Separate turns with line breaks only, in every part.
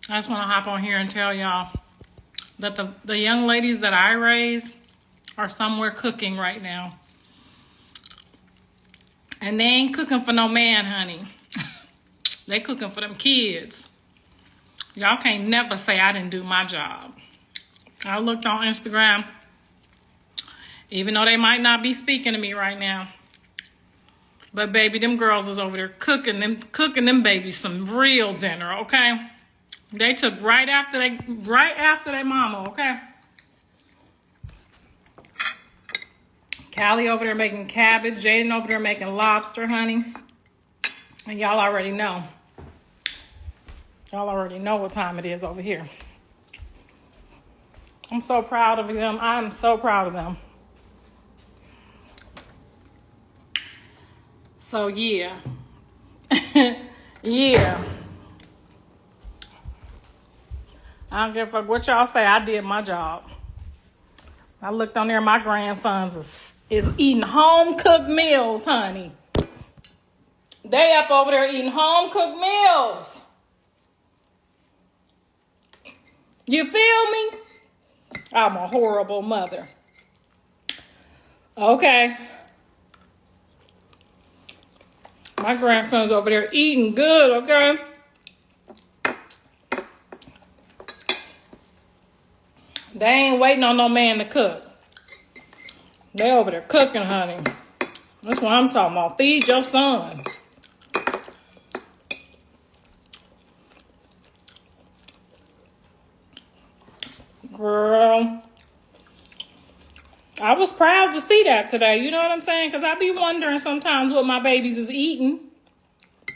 I just want to hop on here and tell y'all that the young ladies that I raised are somewhere cooking right now. And they ain't cooking for no man, honey. They cooking for them kids. Y'all can't never say I didn't do my job. I looked on Instagram, even though they might not be speaking to me right now. But baby, them girls is over there cooking them babies some real dinner, okay? They took right after their mama, okay? Callie over there making cabbage, Jaden over there making lobster, honey. And y'all already know. Y'all already know what time it is over here. I'm so proud of them. I am so proud of them. So yeah. Yeah. I don't give a fuck what y'all say. I did my job. I looked on there. My grandsons is eating home-cooked meals, honey. They up over there eating home-cooked meals. You feel me? I'm a horrible mother. Okay. My grandson's over there eating good, okay? They ain't waiting on no man to cook. They over there cooking, honey. That's what I'm talking about. Feed your son. Girl. I was proud to see that today. You know what I'm saying? Because I be wondering sometimes what my babies is eating.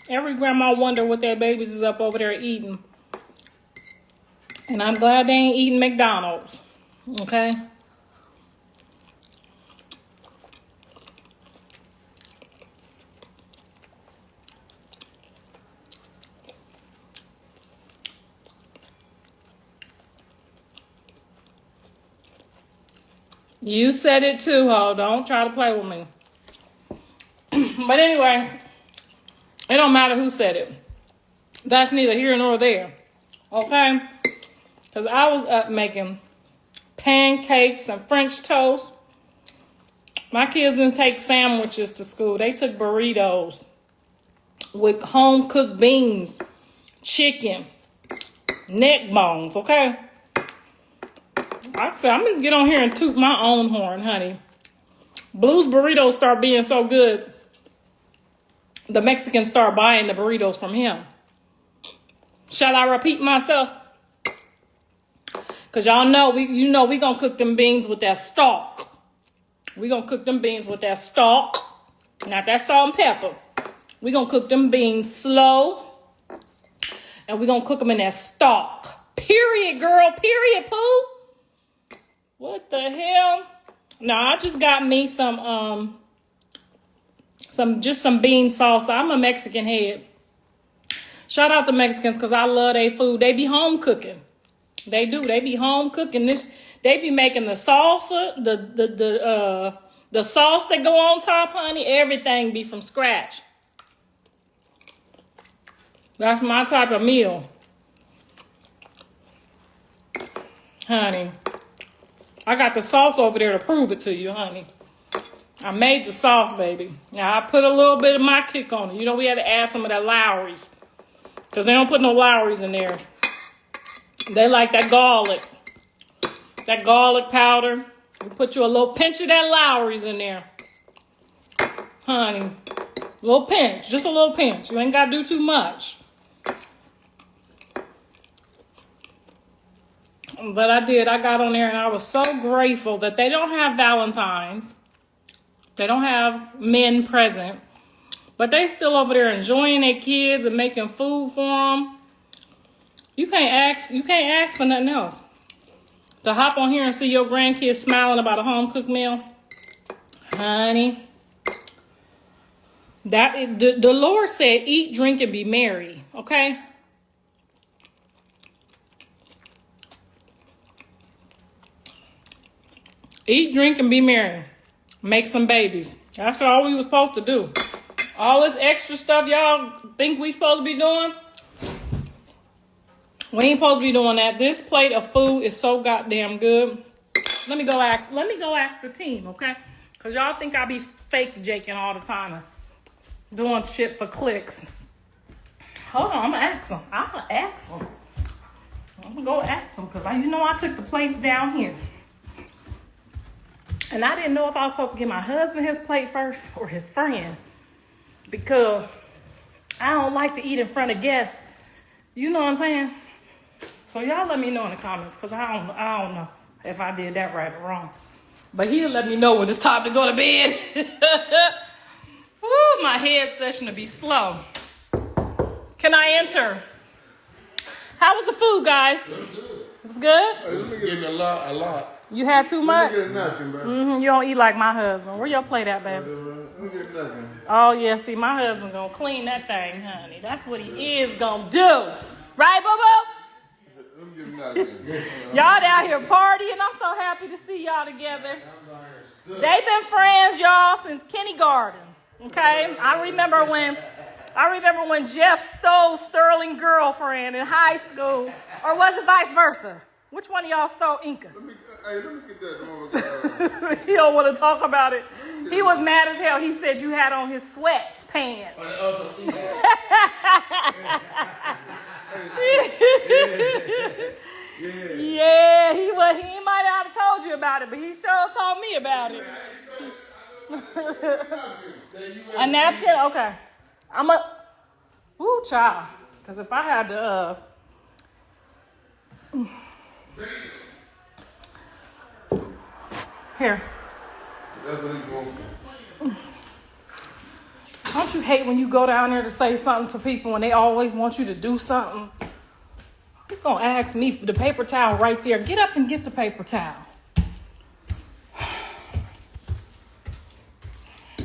Every grandma wonder what their babies is up over there eating. And I'm glad they ain't eating McDonald's. Okay? You said it too, ho. Don't try to play with me. But anyway, it don't matter who said it. That's neither here nor there. Okay? Because I was up making pancakes and French toast. My kids didn't take sandwiches to school. They took burritos with home-cooked beans, chicken, neck bones, okay? I said, I'm going to get on here and toot my own horn, honey. Blue's burritos start being so good, the Mexicans start buying the burritos from him. Shall I repeat myself? Because y'all know, we going to cook them beans with that stalk. We going to cook them beans with that stalk. Not that salt and pepper. We going to cook them beans slow. And we going to cook them in that stalk. Period, girl. Period, poo. What the hell? No, I just got me some bean salsa. I'm a Mexican head. Shout out to Mexicans because I love their food. They be home cooking. They do. They be home cooking. They be making the salsa, the sauce that go on top, honey. Everything be from scratch. That's my type of meal, honey. I got the sauce over there to prove it to you, honey. I made the sauce, baby. Now, I put a little bit of my kick on it. You know, we had to add some of that Lowry's. Because they don't put no Lowry's in there. They like that garlic. That garlic powder. You put you a little pinch of that Lowry's in there. Honey. A little pinch. Just a little pinch. You ain't got to do too much. But I did. I got on there and I was so grateful that they don't have Valentine's. They don't have men present. But they still over there enjoying their kids and making food for them. You can't ask for nothing else. To hop on here and see your grandkids smiling about a home-cooked meal. Honey. The Lord said, eat, drink, and be merry. Okay? Eat, drink, and be merry. Make some babies. That's all we was supposed to do. All this extra stuff y'all think we supposed to be doing, We ain't supposed to be doing that. This plate of food is so goddamn good. Let me go ask the team, okay? Because y'all think I be fake jaking all the time and doing shit for clicks. Hold on, I'm going to ask them. I'm going to go ask them because I took the plates down here. And I didn't know if I was supposed to give my husband his plate first or his friend. Because I don't like to eat in front of guests. You know what I'm saying? So y'all let me know in the comments because I don't know if I did that right or wrong. But he'll let me know when it's time to go to bed. Woo, my head session will be slow. Can I enter? How was the food, guys? It was good?
Hey, give me a lot.
You had too much?
Let me get nothing, baby.
You don't eat like my husband. Where your plate at, baby?
Let me get nothing.
Oh, yeah. See, my husband gonna clean that thing, honey. That's what he is gonna do. Right, boo-boo?
Let me get nothing.
Y'all down here partying. I'm so happy to see y'all together. They've been friends, y'all, since kindergarten. Okay? I remember when Jeff stole Sterling's girlfriend in high school. Or was it vice versa? Which one of y'all stole Inca?
Let me get that one.
He don't want to talk about it. He was mad as hell. He said you had on his sweats pants. Yeah, he might not have told you about it, but he sure told me about it. A napkin? Okay. Ooh, child. Because if I had to, here.
That's what he's going for.
Don't you hate when you go down there to say something to people and they always want you to do something? You're going to ask me for the paper towel right there. Get up and get the paper towel.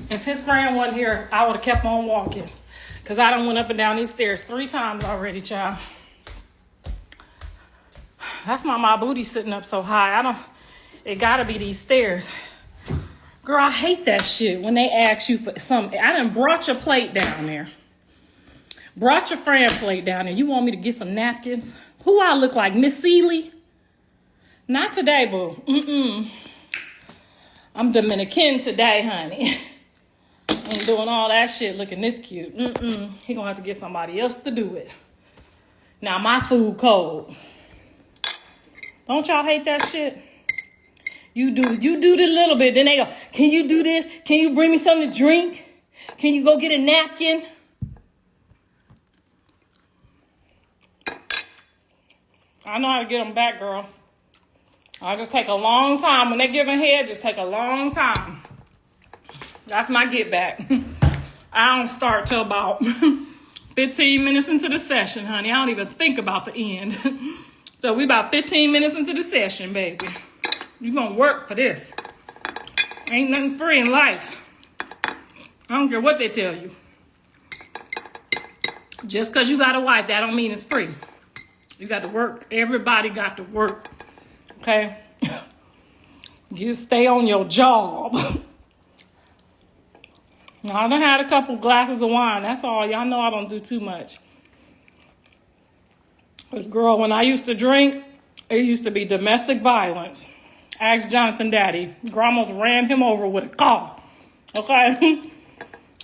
If his friend wasn't here, I would have kept on walking. Because I done went up and down these stairs 3 times already, child. That's why my booty's sitting up so high. It gotta be these stairs. Girl, I hate that shit when they ask you for something. I done brought your plate down there. Brought your friend plate down there. You want me to get some napkins? Who I look like, Miss Seeley? Not today, boo. I'm Dominican today, honey. Ain't doing all that shit looking this cute. He gonna have to get somebody else to do it. Now my food cold. Don't y'all hate that shit? You do the little bit. Then they go, can you do this? Can you bring me something to drink? Can you go get a napkin? I know how to get them back, girl. I just take a long time. When they give a head, just take a long time. That's my get back. I don't start till about 15 minutes into the session, honey. I don't even think about the end. So we about 15 minutes into the session, baby. You gonna work for this. Ain't nothing free in life. I don't care what they tell you. Just because you got a wife, that don't mean it's free. You got to work. Everybody got to work. Okay? You stay on your job. Now, I done had a couple glasses of wine. That's all. Y'all know I don't do too much. Because, girl, when I used to drink, it used to be domestic violence. Ask Jonathan Daddy. Grandma's ran him over with a car. Okay?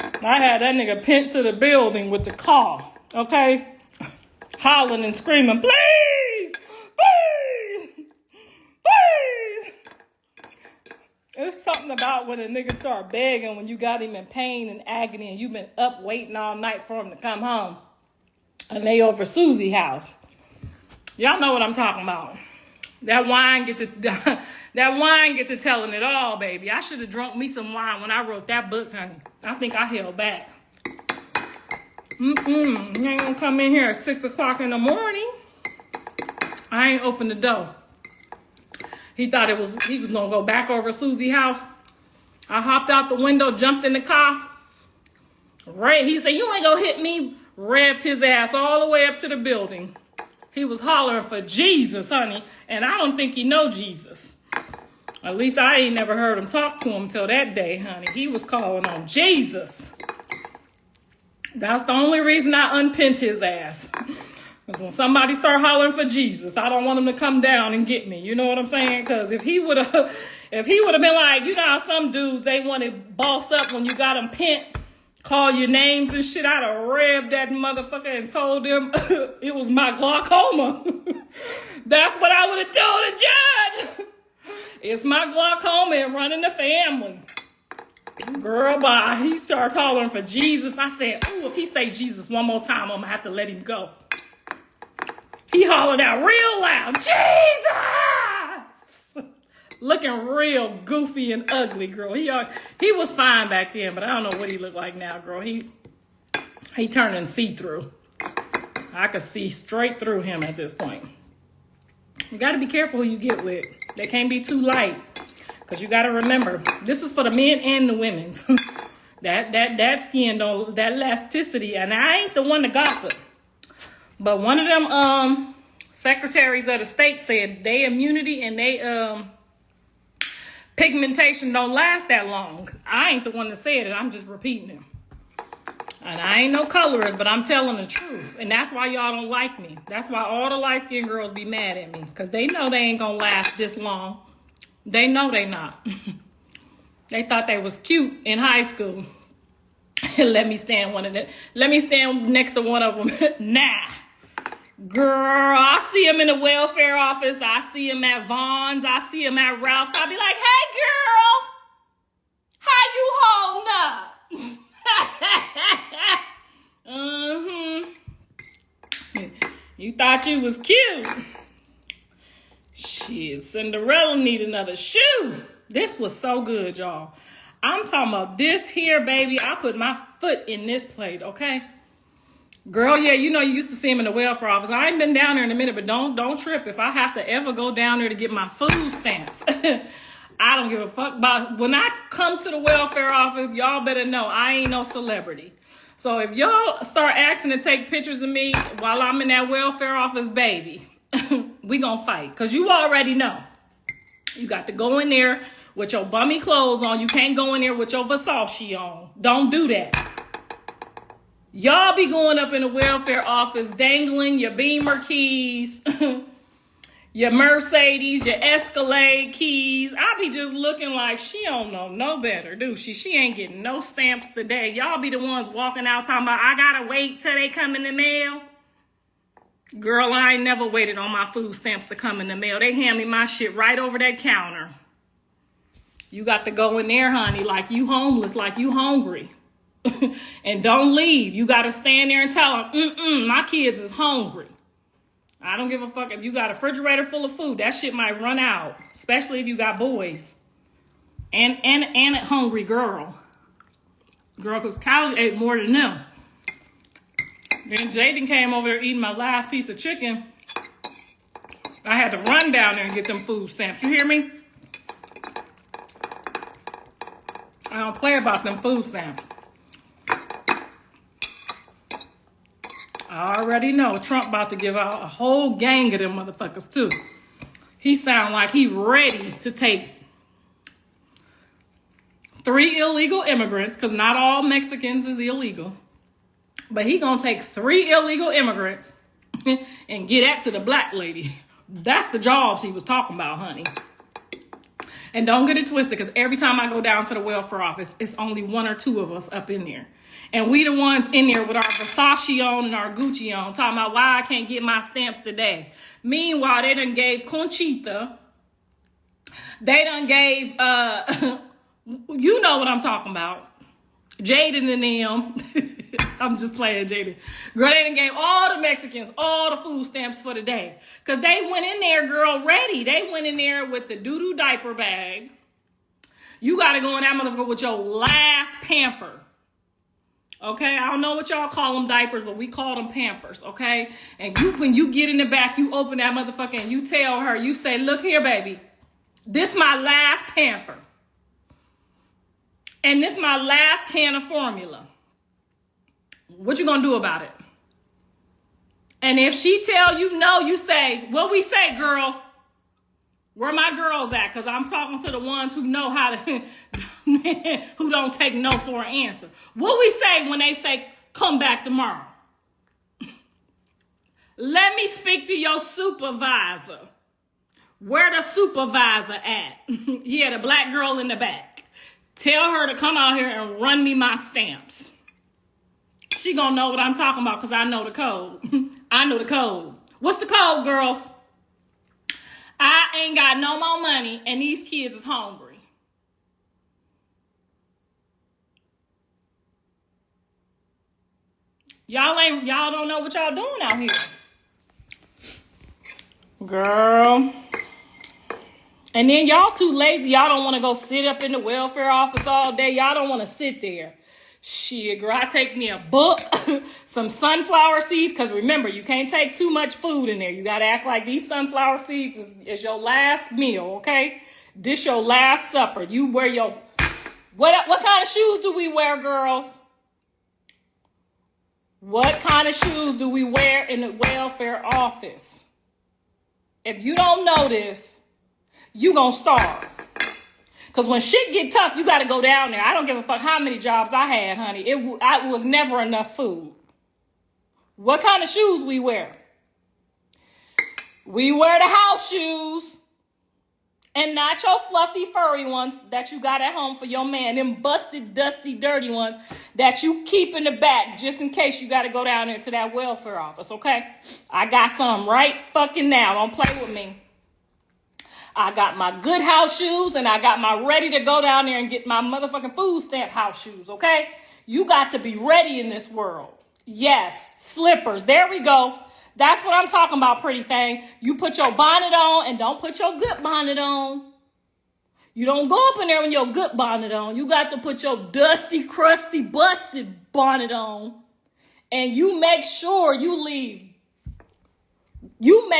I had that nigga pinned to the building with the car. Okay? Hollering and screaming, please! Please! Please! It's something about when a nigga start begging when you got him in pain and agony and you've been up waiting all night for him to come home. And they over Susie's house. Y'all know what I'm talking about. That wine get to telling it all, baby. I should have drunk me some wine when I wrote that book, honey. I think I held back. You ain't gonna come in here at 6 o'clock in the morning. I ain't opened the door. He thought he was gonna go back over Susie's house. I hopped out the window, jumped in the car. He said, you ain't gonna hit me. Revved his ass all the way up to the building. He was hollering for Jesus, honey. And I don't think he know Jesus. At least I ain't never heard him talk to him till that day, honey. He was calling on Jesus. That's the only reason I unpinned his ass. Because when somebody start hollering for Jesus, I don't want them to come down and get me. You know what I'm saying? Because if he would have been like, you know how some dudes, they want to boss up when you got them pent, call your names and shit, I'd have rebbed that motherfucker and told them it was my glaucoma. That's what I would have told the judge. It's my glaucoma and running the family. Girl, bye. He starts hollering for Jesus. I said, ooh, if he say Jesus one more time, I'm going to have to let him go. He hollered out real loud, Jesus! Looking real goofy and ugly, girl. He was fine back then, but I don't know what he looked like now, girl. He turning see-through. I could see straight through him at this point. You got to be careful who you get with. They can't be too light. Because you got to remember, this is for the men and the women. that skin, that elasticity. And I ain't the one to gossip. But one of them secretaries of the state said their immunity and they pigmentation don't last that long. I ain't the one that said it. I'm just repeating it. And I ain't no colorist, but I'm telling the truth. And that's why y'all don't like me. That's why all the light-skinned girls be mad at me. Because they know they ain't going to last this long. They know they not. They thought they was cute in high school. Let me stand next to one of them. Nah. Girl, I see him in the welfare office. I see him at Vaughn's. I see him at Ralph's. I'll be like, hey, girl. How you holding up? You thought you was cute. Shit, Cinderella need another shoe. This was so good, y'all. I'm talking about this here, baby. I put my foot in this plate, okay? Girl, yeah, you know you used to see him in the welfare office. I ain't been down there in a minute, but don't trip. If I have to ever go down there to get my food stamps, I don't give a fuck about. When I come to the welfare office, y'all better know I ain't no celebrity. So if y'all start asking to take pictures of me while I'm in that welfare office, baby, we gonna fight. Because you already know. You got to go in there with your bummy clothes on. You can't go in there with your Versace on. Don't do that. Y'all be going up in the welfare office dangling your Beamer keys, your Mercedes, your Escalade keys. I be just looking like she don't know no better, do she? She ain't getting no stamps today. Y'all be the ones walking out talking about, I gotta wait till they come in the mail. Girl, I ain't never waited on my food stamps to come in the mail. They hand me my shit right over that counter. You got to go in there, honey, like you homeless, like you hungry. And don't leave. You got to stand there and tell them, my kids is hungry. I don't give a fuck if you got a refrigerator full of food. That shit might run out, especially if you got boys. And a hungry girl. Girl, because Kylie ate more than them. Then Jaden came over there eating my last piece of chicken. I had to run down there and get them food stamps. You hear me? I don't play about them food stamps. I already know Trump about to give out a whole gang of them motherfuckers too. He sound like he ready to take 3 illegal immigrants, because not all Mexicans is illegal. But he gonna take 3 illegal immigrants and get that to the black lady. That's the jobs he was talking about, honey. And don't get it twisted, because every time I go down to the welfare office, it's only 1 or 2 of us up in there. And we the ones in there with our Versace on and our Gucci on, talking about why I can't get my stamps today. Meanwhile, they done gave Conchita. They done gave, you know what I'm talking about. Jaden and them. I'm just playing, Jaden. Girl, they done gave all the Mexicans all the food stamps for the day. Because they went in there, girl, ready. They went in there with the doo-doo diaper bag. You got to go in that motherfucker with your last pamper. Okay? I don't know what y'all call them diapers, but we call them Pampers, okay? And when you get in the back, you open that motherfucker and you tell her, you say, look here, baby. This my last pamper. And this my last can of formula. What you gonna do about it? And if she tell you no, you say, what we say, girls? Where my girls at? Because I'm talking to the ones who know how to, who don't take no for an answer. What we say when they say, come back tomorrow? Let me speak to your supervisor. Where the supervisor at? Yeah, the black girl in the back. Tell her to come out here and run me my stamps. She gonna know what I'm talking about because I know the code. I know the code. What's the code, girls? I ain't got no more money and these kids is hungry. Y'all don't know what y'all doing out here. Girl. And then y'all too lazy. Y'all don't want to go sit up in the welfare office all day. Y'all don't want to sit there. Shit, girl, I take me a book, some sunflower seeds, because remember, you can't take too much food in there. You got to act like these sunflower seeds is your last meal, okay? This your last supper. You wear your... What kind of shoes do we wear, girls? What kind of shoes do we wear in the welfare office? If you don't know this, you gonna starve. Because when shit get tough, you got to go down there. I don't give a fuck how many jobs I had, honey. It was never enough food. What kind of shoes we wear? We wear the house shoes. And not your fluffy, furry ones that you got at home for your man. Them busted, dusty, dirty ones that you keep in the back just in case you got to go down there to that welfare office, okay? I got some right fucking now. Don't play with me. I got my good house shoes and I got my ready to go down there and get my motherfucking food stamp house shoes, okay? You got to be ready in this world. Yes, slippers. There we go. That's what I'm talking about, pretty thing. You put your bonnet on and don't put your good bonnet on. You don't go up in there with your good bonnet on. You got to put your dusty, crusty, busted bonnet on. And you make sure you leave. You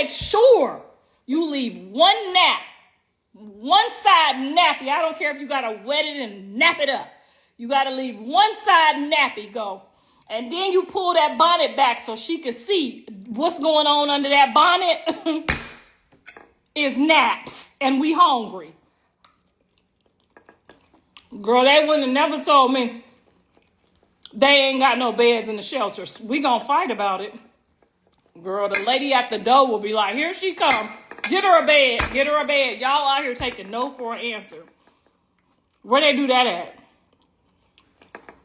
leave one nap, one side nappy. I don't care if you got to wet it and nap it up. You got to leave one side nappy go. And then you pull that bonnet back so she can see what's going on under that bonnet is naps. And we hungry. Girl, they wouldn't have never told me they ain't got no beds in the shelters. We gonna fight about it. Girl, the lady at the door will be like, here she come. Get her a bed. Get her a bed. Y'all out here taking no for an answer. Where they do that at?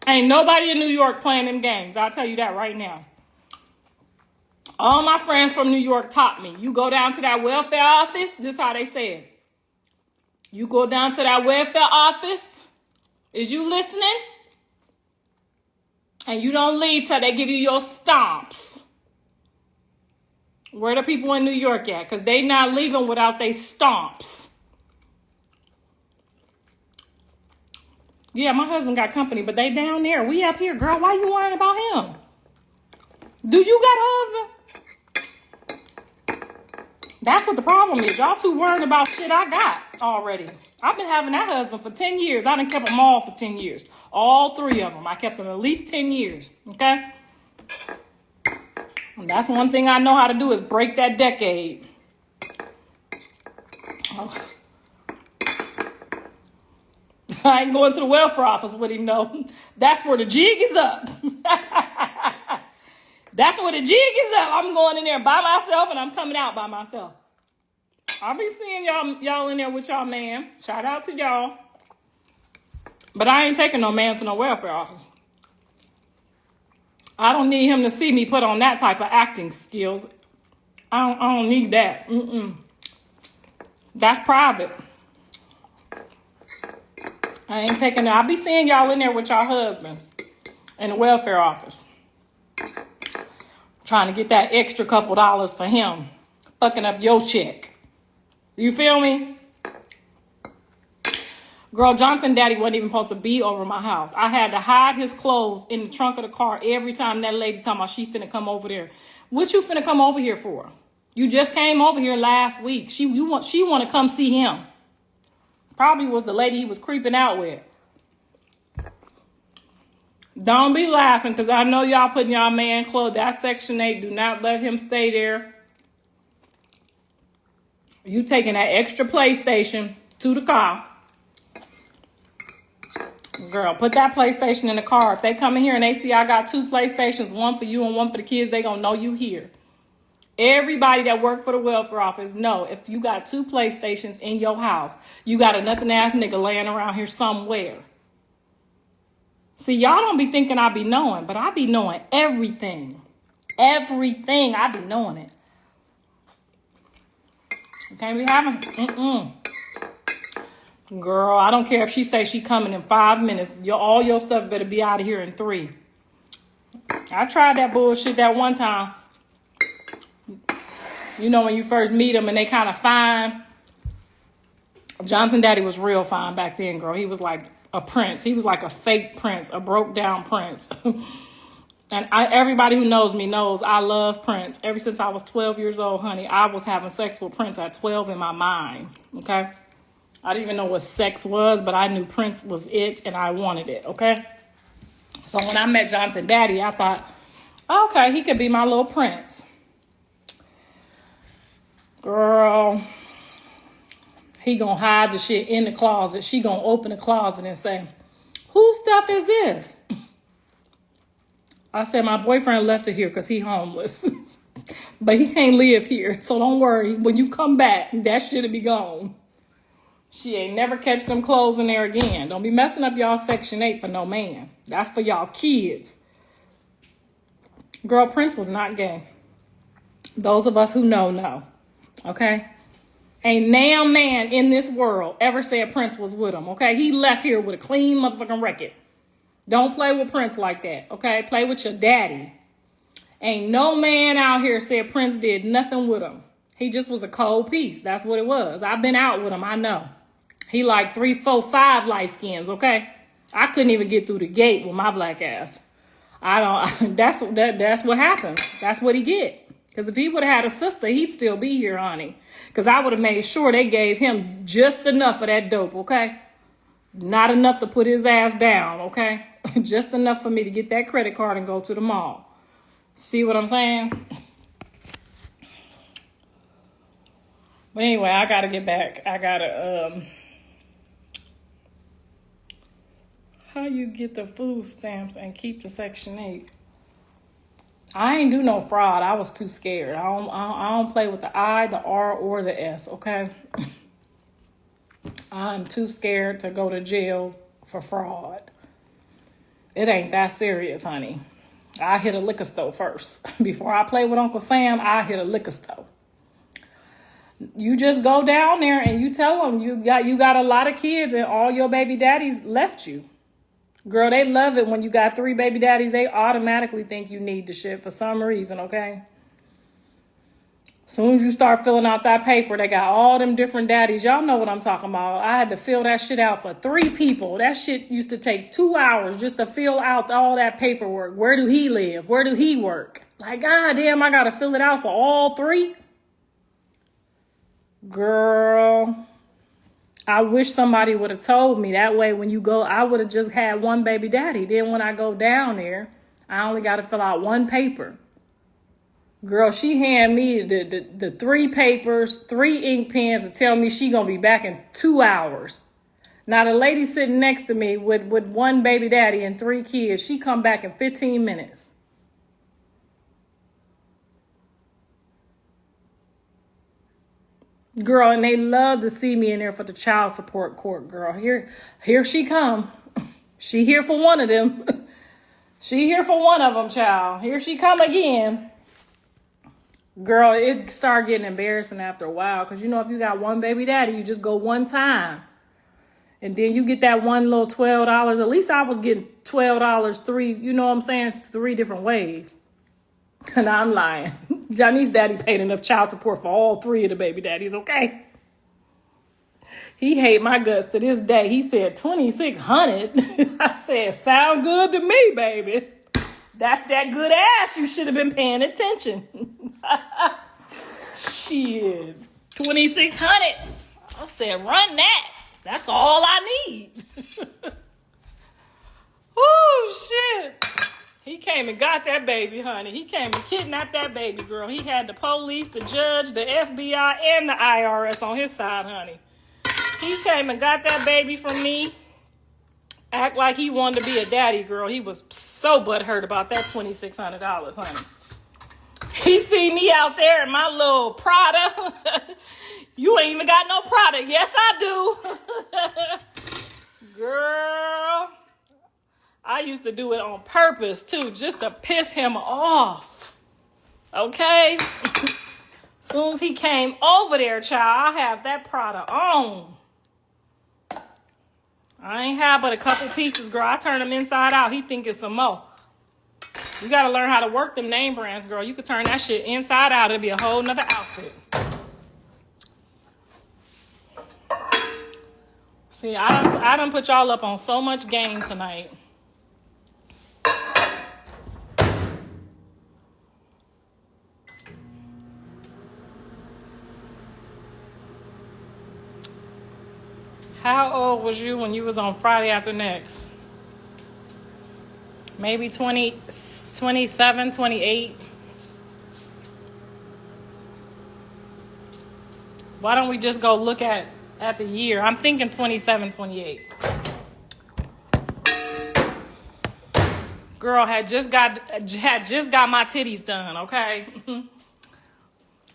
Ain't nobody in New York playing them games. I'll tell you that right now. All my friends from New York taught me. You go down to that welfare office. This is how they say it. You go down to that welfare office. Is you listening? And you don't leave till they give you your stomps. Where the people in New York at? Because they not leaving without they stomps. Yeah, my husband got company, but they down there. We up here, girl. Why you worrying about him? Do you got a husband? That's what the problem is. Y'all too worried about shit I got already. I've been having that husband for 10 years. I done kept them all for 10 years. All three of them. I kept them at least 10 years. Okay? And that's one thing I know how to do is break that decade. Oh. I ain't going to the welfare office with him, no. That's where the jig is up. That's where the jig is up. I'm going in there by myself and I'm coming out by myself. I'll be seeing y'all in there with y'all man. Shout out to y'all. But I ain't taking no man to no welfare office. I don't need him to see me put on that type of acting skills. I don't need that. That's private. I ain't taking that. I'll be seeing y'all in there with y'all husbands in the welfare office. Trying to get that extra couple dollars for him. Fucking up your check. You feel me? Girl, Jonathan Daddy wasn't even supposed to be over my house. I had to hide his clothes in the trunk of the car every time that lady talking about she finna come over there. What you finna come over here for? You just came over here last week. She want to come see him. Probably was the lady he was creeping out with. Don't be laughing, because I know y'all putting y'all man clothes. That's Section 8. Do not let him stay there. You taking that extra PlayStation to the car. Girl, put that PlayStation in the car. If they come in here and they see I got 2 PlayStations, one for you and one for the kids, they gonna know you here. Everybody that worked for the welfare office know if you got 2 PlayStations in your house, you got a nothing ass nigga laying around here somewhere. See, y'all don't be thinking I be knowing, but I be knowing everything. Everything, I be knowing it. You can't be having, Girl, I don't care if she say she coming in 5 minutes. All your stuff better be out of here in 3. I tried that bullshit that one time. You know, when you first meet them and they kind of fine. Jonathan Daddy was real fine back then, girl. He was like a prince. He was like a fake prince, a broke down prince. And everybody who knows me knows I love Prince. Ever since I was 12 years old, honey, I was having sex with Prince at 12 in my mind, okay? I didn't even know what sex was, but I knew Prince was it, and I wanted it, okay? So when I met Jonathan Daddy, I thought, okay, he could be my little prince. Girl, he gonna hide the shit in the closet. She gonna open the closet and say, whose stuff is this? I said, my boyfriend left it here because he homeless. But he can't live here. So don't worry. When you come back, that shit'll be gone. She ain't never catch them clothes in there again. Don't be messing up y'all Section 8 for no man. That's for y'all kids. Girl, Prince was not gay. Those of us who know. Okay? Ain't damn man in this world ever said Prince was with him. Okay? He left here with a clean motherfucking record. Don't play with Prince like that, okay? Play with your daddy. Ain't no man out here said Prince did nothing with him. He just was a cold piece. That's what it was. I've been out with him, I know. He like 3, 4, 5 light skins, okay? I couldn't even get through the gate with my black ass. That's what happens. That's what he get. Because if he would have had a sister, he'd still be here, honey. Because I would have made sure they gave him just enough of that dope, okay? Not enough to put his ass down, okay? Just enough for me to get that credit card and go to the mall. See what I'm saying? But anyway, I gotta get back. I gotta, how you get the food stamps and keep the Section 8? I ain't do no fraud. I was too scared. I don't play with the I, the R, or the S, okay? I'm too scared to go to jail for fraud. It ain't that serious, honey. I hit a liquor store first. Before I play with Uncle Sam, I hit a liquor store. You just go down there and you tell them you got a lot of kids and all your baby daddies left you. Girl, they love it when you got 3 baby daddies. They automatically think you need the shit for some reason, okay? Soon as you start filling out that paper, they got all them different daddies. Y'all know what I'm talking about. I had to fill that shit out for 3 people. That shit used to take 2 hours just to fill out all that paperwork. Where do he live? Where do he work? Like, God damn, I got to fill it out for all 3? Girl, I wish somebody would have told me. That way, when you go, I would have just had 1 baby daddy. Then when I go down there, I only got to fill out 1 paper. Girl, she handed me the 3 papers, 3 ink pens to tell me she gonna be back in 2 hours. Now the lady sitting next to me with 1 baby daddy and 3 kids, she come back in 15 minutes. Girl, and they love to see me in there for the child support court, girl. Here she come. She here for one of them. She here for one of them, child. Here she come again. Girl, it start getting embarrassing after a while. Because, you know, if you got 1 baby daddy, you just go 1 time. And then you get that one little $12. At least I was getting $12, 3, you know what I'm saying? 3 different ways. And I'm lying. Johnny's daddy paid enough child support for all 3 of the baby daddies, okay? He hate my guts to this day. He said $2,600. I said, sound good to me, baby. That's that good ass. You should have been paying attention. Shit. $2,600. I said, run that. That's all I need. Oh, shit. He came and got that baby, honey. He came and kidnapped that baby, girl. He had the police, the judge, the FBI, and the IRS on his side, honey. He came and got that baby from me. Act like he wanted to be a daddy, girl. He was so butthurt about that $2,600, honey. He see me out there in my little Prada. You ain't even got no Prada. Yes, I do. Girl, I used to do it on purpose, too, just to piss him off. Okay? Soon as he came over there, child, I have that Prada on. I ain't have but a couple pieces, girl. I turn them inside out. He think it's some more. You got to learn how to work them name brands, girl. You could turn that shit inside out. It'll be a whole nother outfit. See, I done put y'all up on so much game tonight. How old was you when you was on Friday After Next? Maybe 20, 27, 28. Why don't we just go look at the year? I'm thinking 27, 28. Girl had just got my titties done, okay?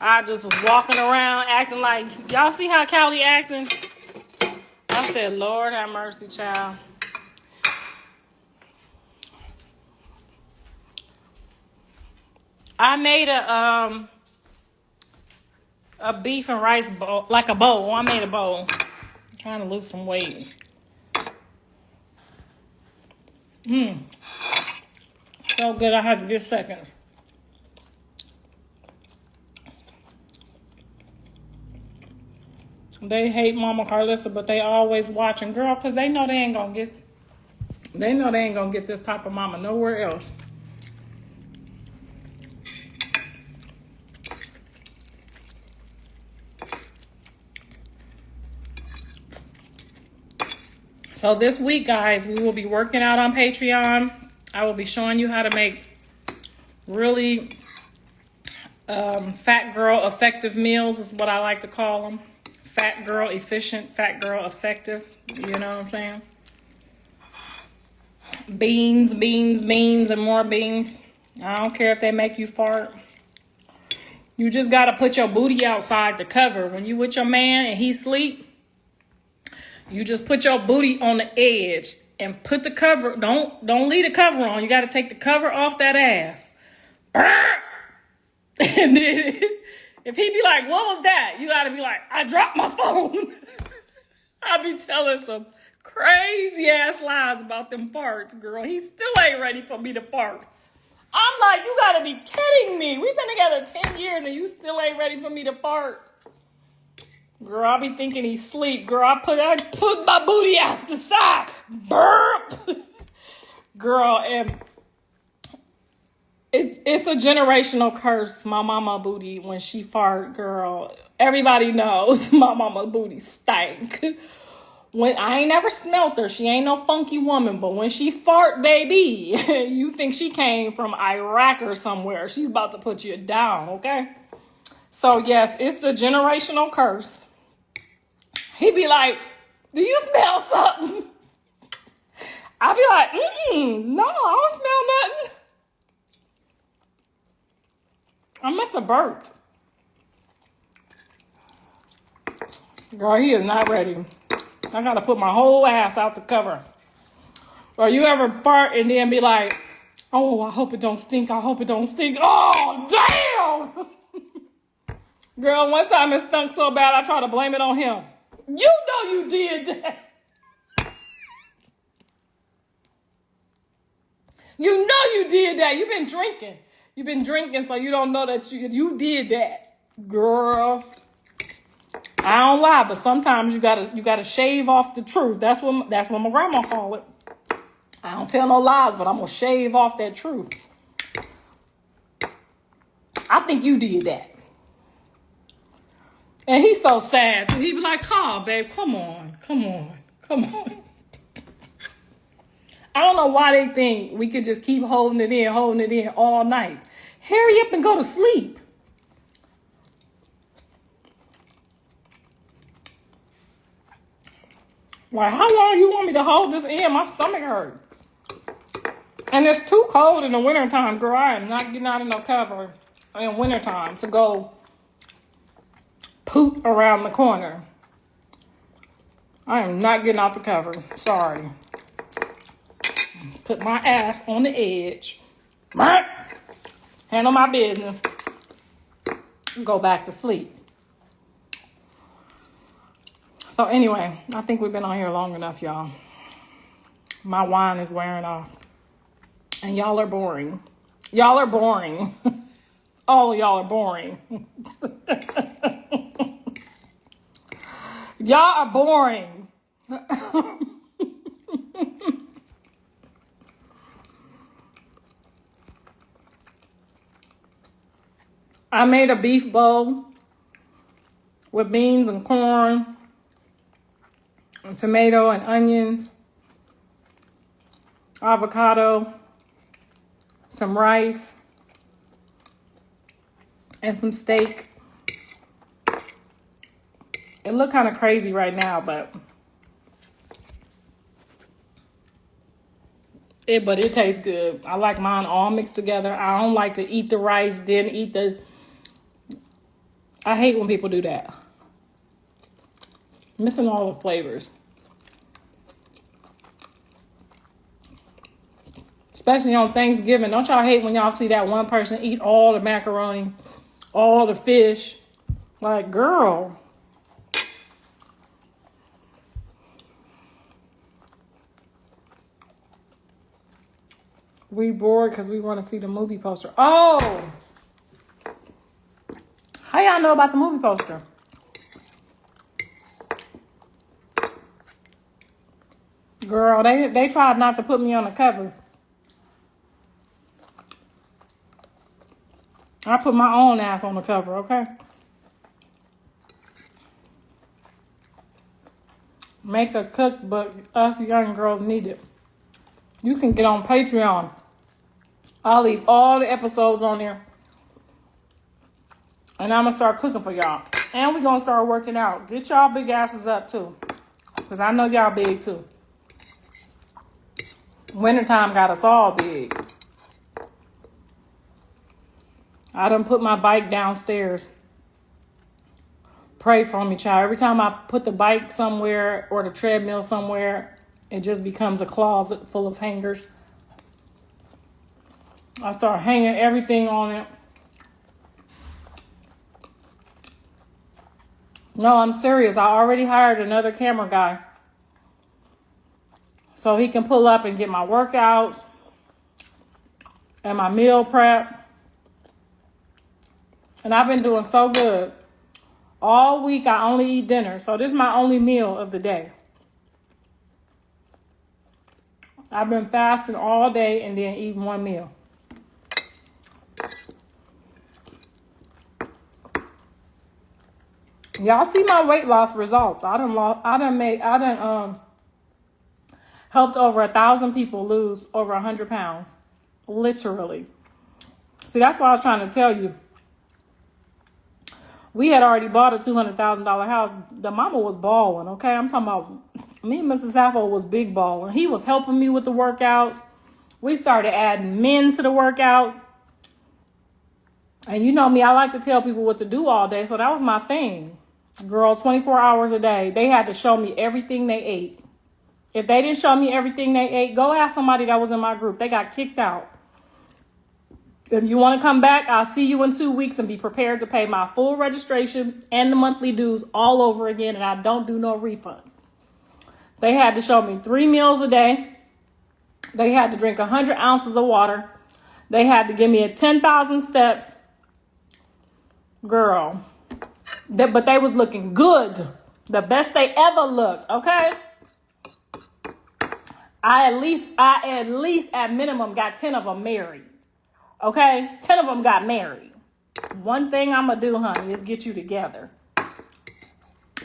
I just was walking around acting like, y'all see how Callie acting? I said, Lord have mercy, child. I made a beef and rice bowl, like a bowl. I made a bowl. I'm trying to lose some weight. So good, I had to give seconds. They hate Mama Karlissa, but they always watching, girl, because they know they ain't gonna get this type of mama nowhere else. So this week, guys, we will be working out on Patreon. I will be showing you how to make really fat girl effective meals is what I like to call them. Fat girl efficient, fat girl effective. You know what I'm saying? Beans, beans, beans, and more beans. I don't care if they make you fart. You just got to put your booty outside to cover. When you with your man and he sleep, you just put your booty on the edge and put the cover. Don't leave the cover on. You got to take the cover off that ass. And then if he be like, what was that? You got to be like, I dropped my phone. I be telling some crazy ass lies about them farts, girl. He still ain't ready for me to fart. I'm like, you got to be kidding me. We've been together 10 years and you still ain't ready for me to fart. Girl, I be thinking he's asleep. Girl, I put my booty out the side. Burp. Girl, and it's a generational curse. My mama booty, when she fart, girl, everybody knows my mama booty stank. When I ain't never smelt her, she ain't no funky woman, but when she fart, baby, you think she came from Iraq or somewhere. She's about to put you down, okay? So yes, it's a generational curse. He be like, do you smell something? I be like, no, I don't smell nothing. I must have burped. Girl, he is not ready. I gotta put my whole ass out the cover. Or you ever fart and then be like, oh, I hope it don't stink. I hope it don't stink. Oh, damn. Girl, one time it stunk so bad, I tried to blame it on him. You know you did that. You know you did that. You've been drinking. You've been drinking, so you don't know that you did that. Girl, I don't lie, but sometimes you gotta shave off the truth. That's what my grandma called it. I don't tell no lies, but I'm gonna shave off that truth. I think you did that. And he's so sad too. He be like, "Come, babe, come on. I don't know why they think we could just keep holding it in all night. Hurry up and go to sleep. Like, how long you want me to hold this in? My stomach hurt. And it's too cold in the wintertime, girl. I am not getting out of no cover. in wintertime to go poop around the corner. I am not getting off the cover. Sorry. Put my ass on the edge. Handle my business. Go back to sleep. So anyway, I think we've been on here long enough, y'all. My wine is wearing off. And y'all are boring. Y'all are boring. All of y'all are boring. Y'all are boring. I made a beef bowl with beans and corn, and tomato and onions, avocado, some rice, and some steak. It looked kind of crazy right now, but it tastes good. I like mine all mixed together. I don't like to eat the rice, then eat the... I hate when people do that. Missing all the flavors. Especially on Thanksgiving. Don't y'all hate when y'all see that one person eat all the macaroni, all the fish? Like, girl. We bored because we want to see the movie poster. Oh! How y'all know about the movie poster? Girl, they tried not to put me on the cover. I put my own ass on the cover, okay? Make a cookbook us young girls need it. You can get on Patreon. I'll leave all the episodes on there. And I'm going to start cooking for y'all. And we're going to start working out. Get y'all big asses up, too. Because I know y'all big, too. Wintertime got us all big. I done put my bike downstairs. Pray for me, child. Every time I put the bike somewhere or the treadmill somewhere, it just becomes a closet full of hangers. I start hanging everything on it. No, I'm serious. I already hired another camera guy. So he can pull up and get my workouts and my meal prep. And I've been doing so good. All week I only eat dinner. So this is my only meal of the day. I've been fasting all day and then eating one meal. Y'all see my weight loss results. I done helped over 1,000 people lose over 100 pounds. Literally. See, that's what I was trying to tell you. We had already bought a $200,000 house. The mama was balling, okay? I'm talking about me and Mr. Sappho was big balling. He was helping me with the workouts. We started adding men to the workouts. And you know me, I like to tell people what to do all day. So that was my thing. Girl, 24 hours a day. They had to show me everything they ate. If they didn't show me everything they ate, go ask somebody that was in my group. They got kicked out. If you want to come back, I'll see you in 2 weeks and be prepared to pay my full registration and the monthly dues all over again. And I don't do no refunds. They had to show me 3 meals a day. They had to drink 100 ounces of water. They had to give me a 10,000 steps. Girl. But they was looking good. The best they ever looked, okay? I at least at minimum got 10 of them married. Okay? 10 of them got married. One thing I'm going to do, honey, is get you together.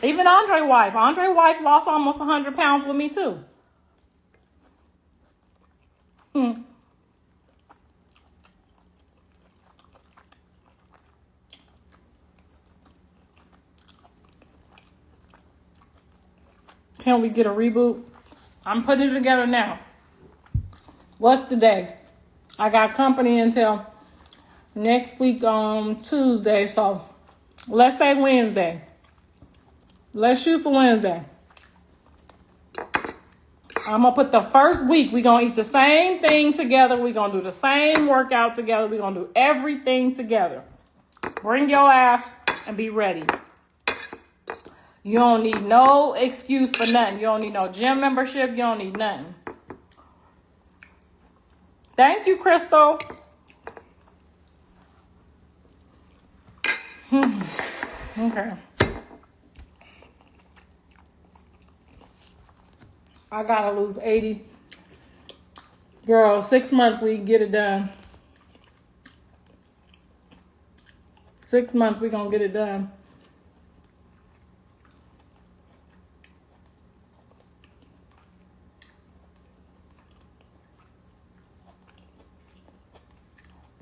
Even Andre's wife lost almost 100 pounds with me, too. Can we get a reboot? I'm putting it together now. What's the day? I got company until next week on Tuesday. So let's say Wednesday. Let's shoot for Wednesday. I'm going to put the first week. We're going to eat the same thing together. We're going to do the same workout together. We're going to do everything together. Bring your ass and be ready. You don't need no excuse for nothing. You don't need no gym membership. You don't need nothing. Thank you, Crystal. Okay. I gotta lose 80. Girl, 6 months we can get it done. 6 months we gonna get it done.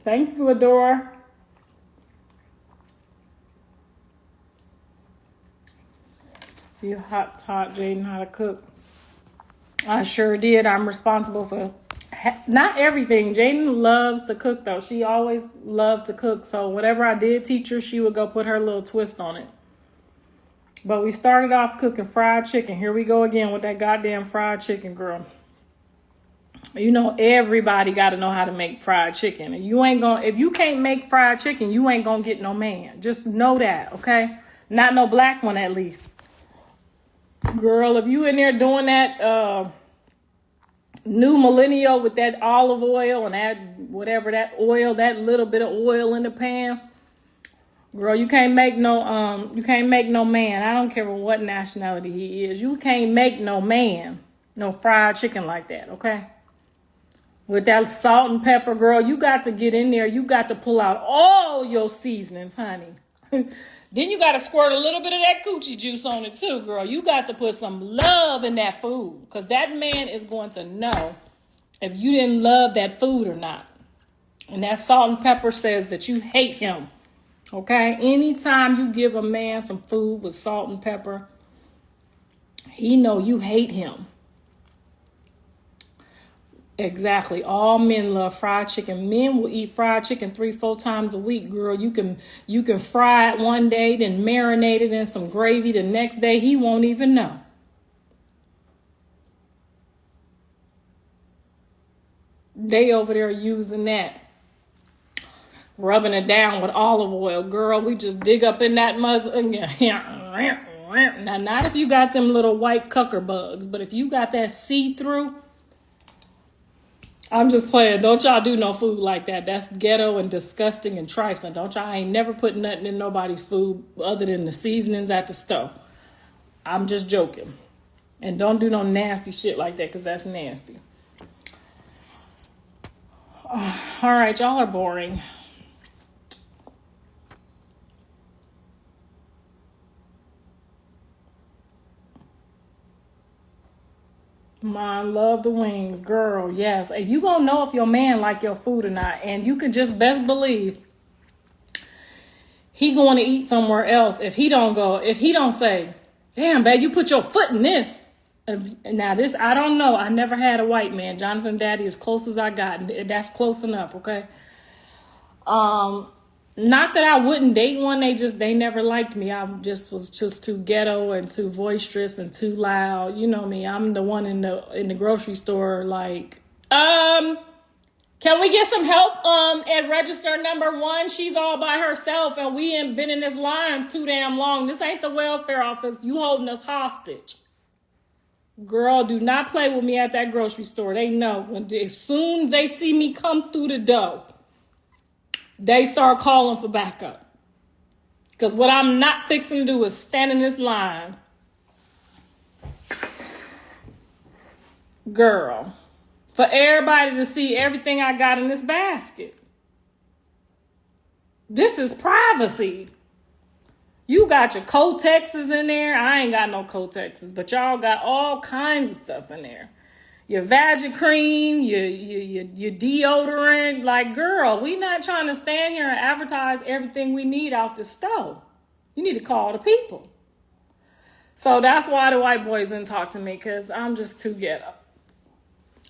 Thank you, Adora. You hot taught Jaden how to cook. I sure did. I'm responsible for not everything. Jaden loves to cook, though. She always loved to cook. So whatever I did teach her, she would go put her little twist on it. But we started off cooking fried chicken. Here we go again with that goddamn fried chicken, girl. You know, everybody got to know how to make fried chicken. And you ain't gonna, if you can't make fried chicken, you ain't gonna get no man. Just know that, okay? Not no black one, at least. Girl, if you in there doing that new millennial with that olive oil and that whatever that oil, that little bit of oil in the pan, girl, you can't make no man. I don't care what nationality he is. You can't make no man no fried chicken like that, okay? With that salt and pepper, girl, you got to get in there. You got to pull out all your seasonings, honey. Then you got to squirt a little bit of that coochie juice on it too, girl. You got to put some love in that food because that man is going to know if you didn't love that food or not. And that salt and pepper says that you hate him, okay? Anytime you give a man some food with salt and pepper, he know you hate him. Exactly. All men love fried chicken. Men will eat fried chicken 3-4 times a week, girl. You can fry it one day, then marinate it in some gravy the next day. He won't even know. They over there using that, rubbing it down with olive oil, girl. We just dig up in that mother. Now, not if you got them little white cucker bugs, but if you got that see-through. I'm just playing. Don't y'all do no food like that. That's ghetto and disgusting and trifling. Don't y'all? I ain't never put nothing in nobody's food other than the seasonings at the stove. I'm just joking. And don't do no nasty shit like that because that's nasty. All right, y'all are boring. Mom, love the wings, girl. Yes, and you gonna know if your man like your food or not, and you can just best believe he going to eat somewhere else if he don't go. If he don't say, "Damn, babe, you put your foot in this." Now this, I don't know. I never had a white man. Jonathan Daddy, as close as I got, and that's close enough. Okay. Not that I wouldn't date one. They never liked me. I was just too ghetto and too boisterous and too loud. You know me. I'm the one in the grocery store like, can we get some help at register number 1? She's all by herself and we ain't been in this line too damn long. This ain't the welfare office. You holding us hostage. Girl, do not play with me at that grocery store. They know. As soon as they see me come through the door, they start calling for backup. Because what I'm not fixing to do is stand in this line. Girl, for everybody to see everything I got in this basket. This is privacy. You got your Kotexes in there. I ain't got no Kotexes, but y'all got all kinds of stuff in there. Your Vagicream, your deodorant. Like, girl, we not trying to stand here and advertise everything we need out the store. You need to call the people. So that's why the white boys didn't talk to me, because I'm just too ghetto.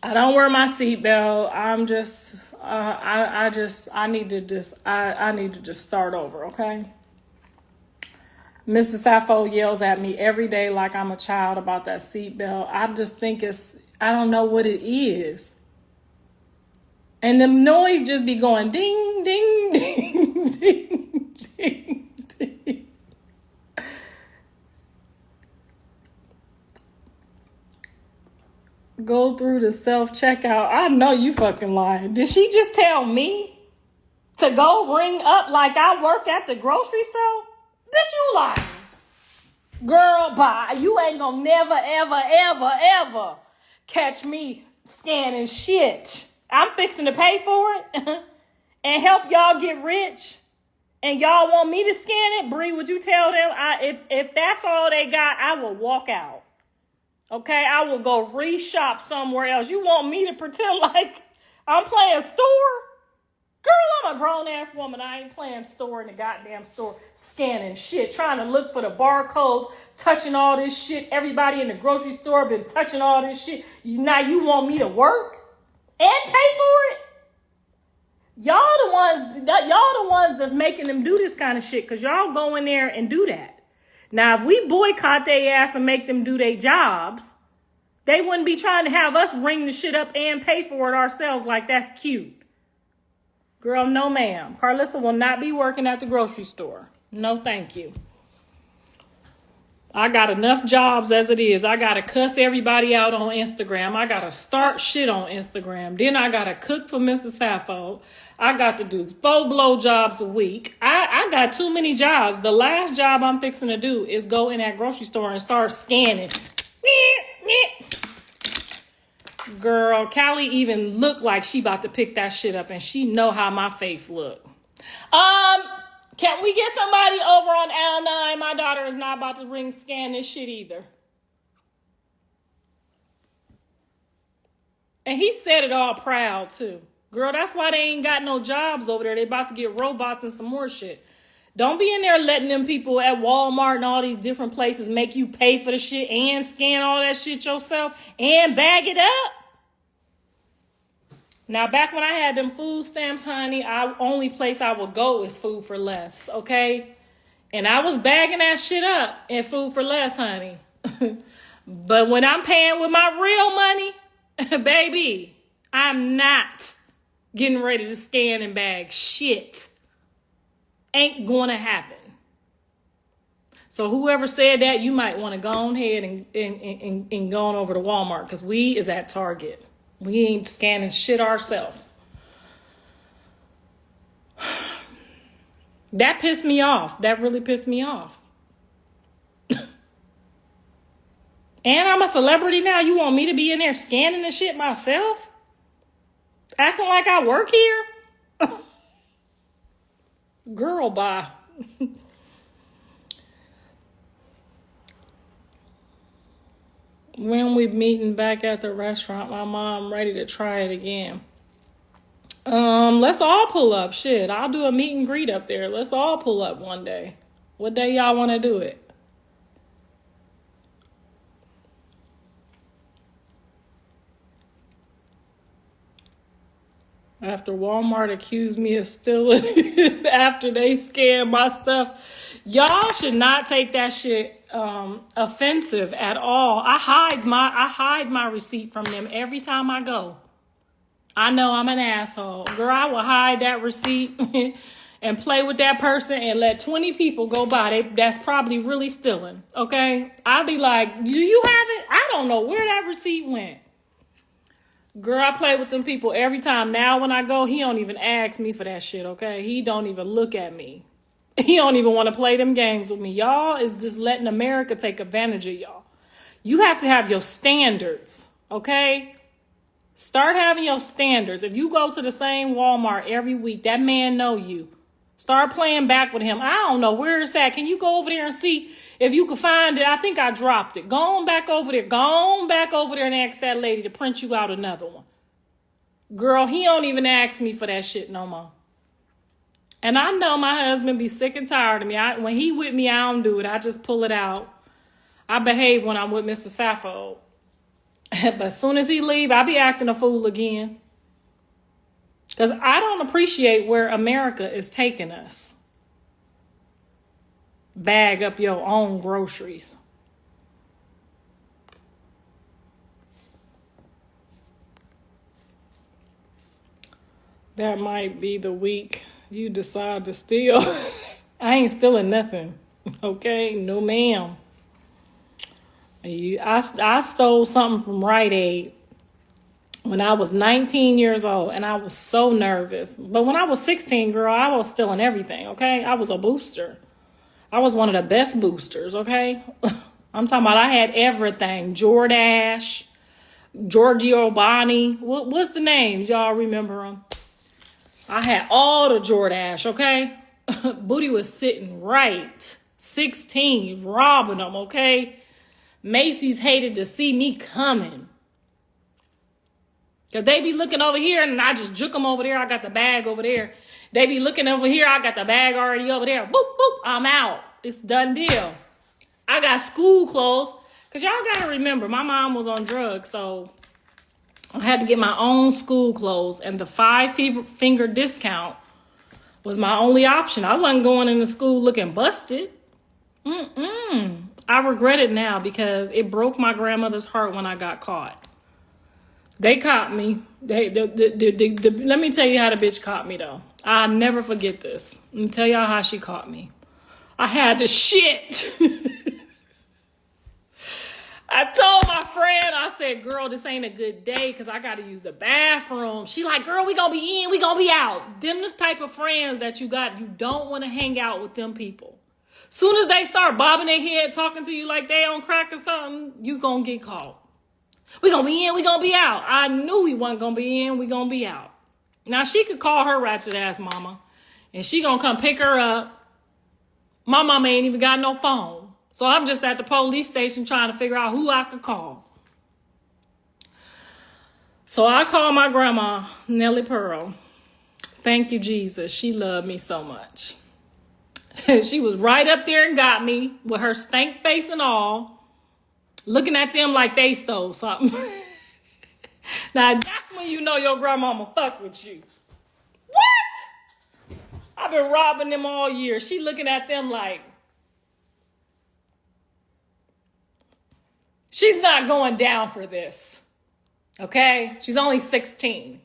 I don't wear my seatbelt. I'm just, I need to just start over, okay? Mr. Sappho yells at me every day like I'm a child about that seatbelt. I just think I don't know what it is. And the noise just be going ding, ding, ding, ding, ding, ding. Go through the self-checkout. I know you fucking lying. Did she just tell me to go ring up like I work at the grocery store? Bitch, you lying. Girl, bye. You ain't gonna never, ever, ever, ever catch me scanning shit. I'm fixing to pay for it and help y'all get rich. And y'all want me to scan it? Bree, would you tell them if that's all they got, I will walk out. Okay, I will go reshop somewhere else. You want me to pretend like I'm playing store? Girl, I'm a grown-ass woman. I ain't playing store in the goddamn store, scanning shit, trying to look for the barcodes, touching all this shit. Everybody in the grocery store been touching all this shit. Now you want me to work and pay for it? Y'all the ones that's making them do this kind of shit, because y'all go in there and do that. Now, if we boycott their ass and make them do their jobs, they wouldn't be trying to have us ring the shit up and pay for it ourselves like that's cute. Girl, no ma'am. Karlissa will not be working at the grocery store. No, thank you. I got enough jobs as it is. I got to cuss everybody out on Instagram. I got to start shit on Instagram. Then I got to cook for Mrs. Sappho. I got to do 4 blowjobs a week. I got too many jobs. The last job I'm fixing to do is go in that grocery store and start scanning. Girl, Callie even looked like she about to pick that shit up, and she know how my face look. Can we get somebody over on L9? My daughter is not about to scan this shit either. And he said it all proud too. Girl, that's why they ain't got no jobs over there. They about to get robots and some more shit. Don't be in there letting them people at Walmart and all these different places make you pay for the shit and scan all that shit yourself and bag it up. Now, back when I had them food stamps, honey, only place I would go is Food for Less, okay? And I was bagging that shit up in Food for Less, honey. But when I'm paying with my real money, baby, I'm not getting ready to scan and bag shit. Ain't gonna happen. So whoever said that, you might want to go on ahead and go on over to Walmart, because we is at Target. We ain't scanning shit ourselves. That pissed me off. That really pissed me off. And I'm a celebrity now. You want me to be in there scanning the shit myself? Acting like I work here? Girl, bye. When we meeting back at the restaurant, my mom ready to try it again. Let's all pull up. Shit, I'll do a meet and greet up there. Let's all pull up one day. What day y'all want to do it? After Walmart accused me of stealing after they scanned my stuff. Y'all should not take that shit offensive at all. I hide my receipt from them every time I go. I know I'm an asshole. Girl, I will hide that receipt and play with that person and let 20 people go by. That's probably really stealing, okay? I'll be like, do you have it? I don't know where that receipt went. Girl, I play with them people every time. Now when I go, he don't even ask me for that shit, okay? He don't even look at me. He don't even want to play them games with me. Y'all is just letting America take advantage of y'all. You have to have your standards, okay? Start having your standards. If you go to the same Walmart every week, that man know you. Start playing back with him. I don't know where it's at. Can you go over there and see if you can find it? I think I dropped it. Go on back over there. Go on back over there and ask that lady to print you out another one. Girl, he don't even ask me for that shit no more. And I know my husband be sick and tired of me. When he with me, I don't do it. I just pull it out. I behave when I'm with Mr. Sappho. But as soon as he leave, I be acting a fool again. Because I don't appreciate where America is taking us. Bag up your own groceries. That might be the week you decide to steal. I ain't stealing nothing. Okay? No, ma'am. I stole something from Rite Aid when I was 19 years old, and I was so nervous. But when I was 16, girl, I was stealing everything, okay? I was a booster. I was one of the best boosters, okay? I'm talking about I had everything. Jordache, Giorgio Bani. What's the names? Y'all remember them? I had all the Jordache, okay? Booty was sitting right. 16, robbing them, okay? Macy's hated to see me coming. Because they be looking over here and I just juke them over there. I got the bag over there. They be looking over here. I got the bag already over there. Boop, boop. I'm out. It's done deal. I got school clothes. Because y'all got to remember, my mom was on drugs. So I had to get my own school clothes. And the 5-finger discount was my only option. I wasn't going into school looking busted. I regret it now because it broke my grandmother's heart when I got caught. They caught me. Let me tell you how the bitch caught me, though. I'll never forget this. Let me tell y'all how she caught me. I had to shit. I told my friend, I said, girl, this ain't a good day because I got to use the bathroom. She like, girl, we going to be in, we going to be out. Them the type of friends that you got. You don't want to hang out with them people. Soon as they start bobbing their head, talking to you like they on crack or something, you going to get caught. We going to be in, we going to be out. I knew we wasn't going to be in, we going to be out. Now, she could call her ratchet ass mama, and she going to come pick her up. My mama ain't even got no phone. So I'm just at the police station trying to figure out who I could call. So I called my grandma, Nellie Pearl. Thank you, Jesus. She loved me so much. She was right up there and got me with her stank face and all, looking at them like they stole something. Now, that's when you know your grandmama fuck with you. What? I've been robbing them all year. She looking at them like, she's not going down for this. Okay? She's only 16.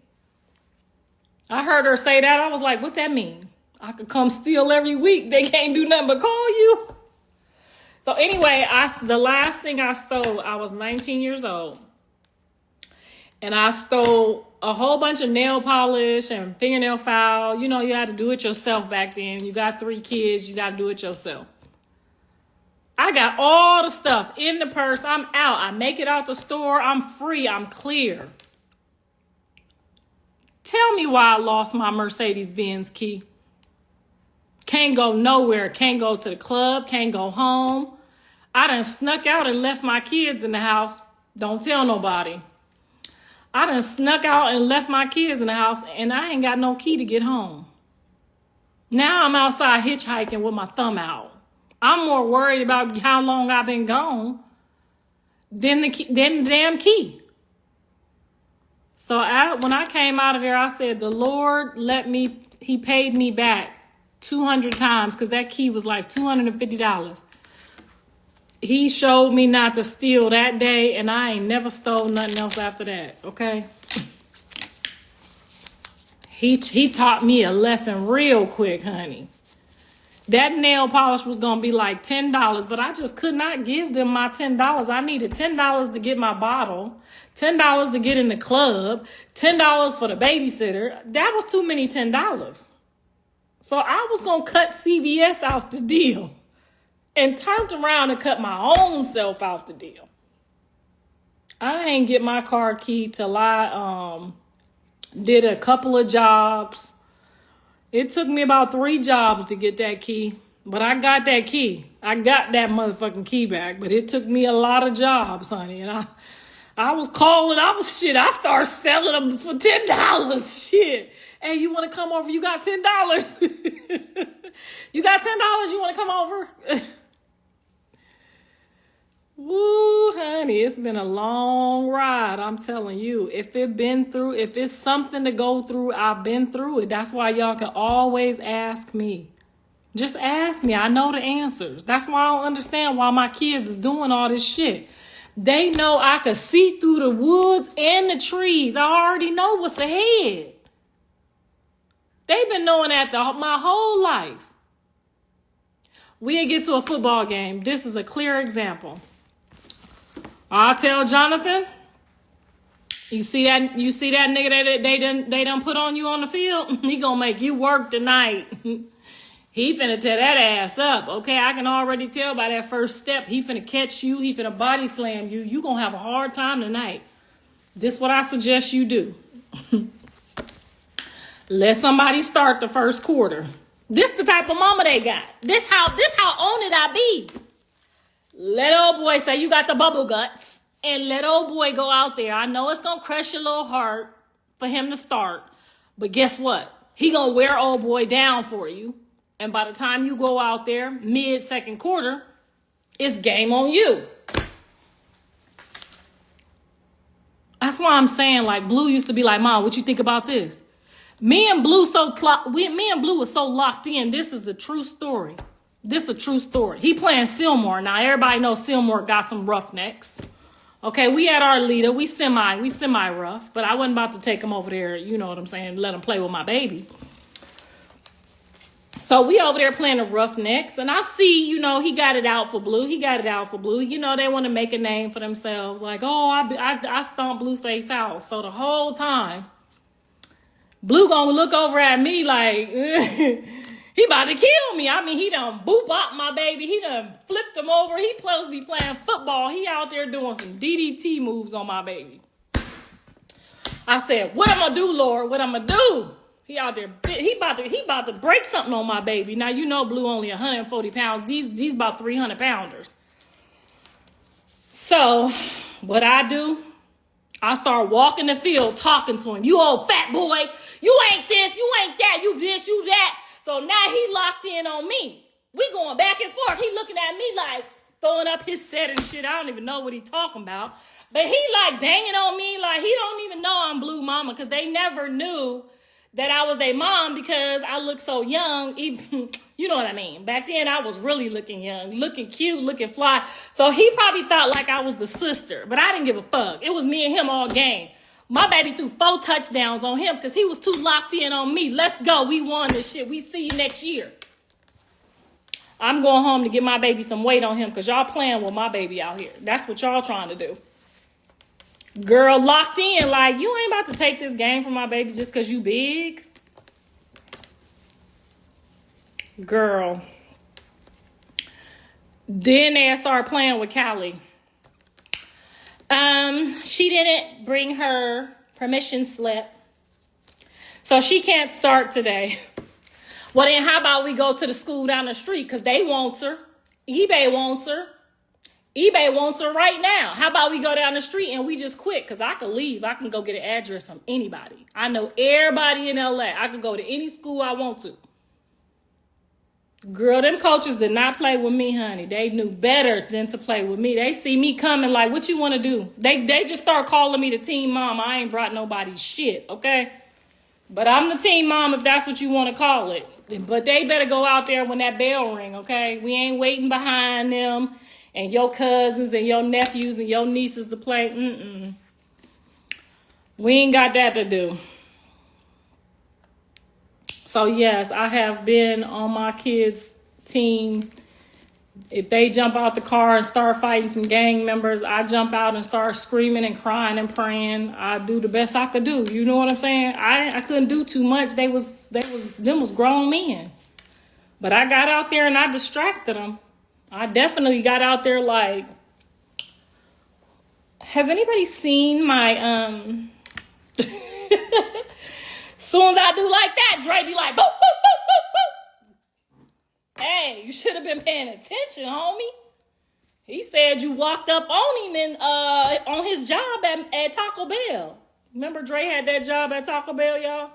I heard her say that. I was like, what that mean? I could come steal every week. They can't do nothing but call you. So anyway, the last thing I stole, I was 19 years old. And I stole a whole bunch of nail polish and fingernail file. You know, you had to do it yourself back then. You got 3 kids, you got to do it yourself. I got all the stuff in the purse. I'm out. I make it out the store. I'm free. I'm clear. Tell me why I lost my Mercedes-Benz key. Can't go nowhere. Can't go to the club. Can't go home. I done snuck out and left my kids in the house. Don't tell nobody. I done snuck out and left my kids in the house, and I ain't got no key to get home. Now I'm outside hitchhiking with my thumb out. I'm more worried about how long I've been gone than the damn key. So when I came out of there, I said, the Lord he paid me back 200 times because that key was like $250. He showed me not to steal that day, and I ain't never stole nothing else after that, okay? He taught me a lesson real quick, honey. That nail polish was going to be like $10, but I just could not give them my $10. I needed $10 to get my bottle, $10 to get in the club, $10 for the babysitter. That was too many $10. So I was going to cut CVS out the deal and turned around and cut my own self out the deal. I ain't get my car key till I did a couple of jobs. It took me about 3 jobs to get that key, but I got that key. I got that motherfucking key back, but it took me a lot of jobs, honey. And I was calling, I started selling them for $10. Shit. Hey, you want to come over? You got $10. You got $10? You want to come over? Woo, honey, it's been a long ride. I'm telling you, if it's something to go through, I've been through it. That's why y'all can always ask me. Just ask me. I know the answers. That's why I don't understand why my kids is doing all this shit. They know I could see through the woods and the trees. I already know what's ahead. They've been knowing that my whole life. We'll get to a football game. This is a clear example. I'll tell Jonathan, you see that nigga that they done put on you on the field? He gonna make you work tonight. He finna tear that ass up, okay? I can already tell by that first step. He finna catch you. He finna body slam you. You gonna have a hard time tonight. This what I suggest you do. Let somebody start the first quarter. This the type of mama they got. This how on it I be. Let old boy say you got the bubble guts. And let old boy go out there. I know it's gonna crush your little heart for him to start. But guess what? He gonna wear old boy down for you. And by the time you go out there, mid-second quarter, it's game on you. That's why I'm saying, like, Blue used to be like, Mom, what you think about this? Me and Blue was so locked in. This is the true story. This is a true story. He playing Seymour. Now, everybody knows Seymour got some roughnecks. Okay, we had our leader. We semi rough. But I wasn't about to take him over there, you know what I'm saying, let him play with my baby. So we over there playing the roughnecks. And I see, you know, he got it out for Blue. You know, they want to make a name for themselves. Like, oh, I stomped Blueface out. So the whole time, Blue gonna look over at me like, he about to kill me. I mean, he done boop up my baby. He done flipped him over. He supposed to be playing football. He out there doing some DDT moves on my baby. I said, what I'm gonna do, Lord? What I'm gonna do? He out there, he about to break something on my baby. Now, you know Blue only 140 pounds. These about 300 pounders. So, what I do, I start walking the field talking to him. You old fat boy. You ain't this, you ain't that, you this, you that. So now he locked in on me. We going back and forth. He looking at me like throwing up his set and shit. I don't even know what he talking about. But he like banging on me like he don't even know I'm Blue Mama, because they never knew that I was their mom because I look so young. Even, you know what I mean? Back then, I was really looking young, looking cute, looking fly. So he probably thought like I was the sister, but I didn't give a fuck. It was me and him all game. My baby threw 4 touchdowns on him because he was too locked in on me. Let's go. We won this shit. We see you next year. I'm going home to get my baby some weight on him because y'all playing with my baby out here. That's what y'all trying to do. Girl locked in like, you ain't about to take this game from my baby just because you big. Girl. Then they start playing with Callie. She didn't bring her permission slip, so she can't start today. Well, then how about we go to the school down the street, because they want her. eBay wants her. eBay wants her right now. How about we go down the street and we just quit? Because I can leave. I can go get an address from anybody. I know everybody in LA. I can go to any school I want to. Girl, them coaches did not play with me, honey. They knew better than to play with me. They see me coming like, what you want to do? They just start calling me the team mom. I ain't brought nobody's shit, okay? But I'm the team mom if that's what you want to call it. But they better go out there when that bell ring, okay? We ain't waiting behind them and your cousins and your nephews and your nieces to play. We ain't got that to do. So, yes, I have been on my kids' team. If they jump out the car and start fighting some gang members, I jump out and start screaming and crying and praying. I do the best I could do. You know what I'm saying? I couldn't do too much. Them was grown men. But I got out there and I distracted them. I definitely got out there like, has anybody seen my, soon as I do like that, Dre be like, boop, boop, boop, boop, boop. Hey, you should have been paying attention, homie. He said you walked up on him and on his job at Taco Bell. Remember Dre had that job at Taco Bell, y'all?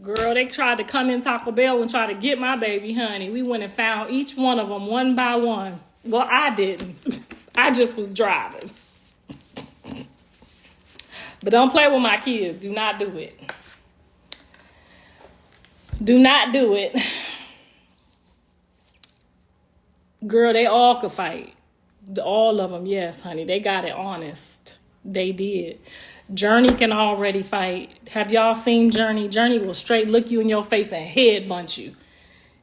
Girl, they tried to come in Taco Bell and try to get my baby, honey. We went and found each one of them one by one. Well, I didn't. I just was driving. But don't play with my kids. Do not do it. Do not do it. Girl, they all could fight. All of them, yes, honey. They got it honest. They did. Journey can already fight. Have y'all seen Journey? Journey will straight look you in your face and headbutt you.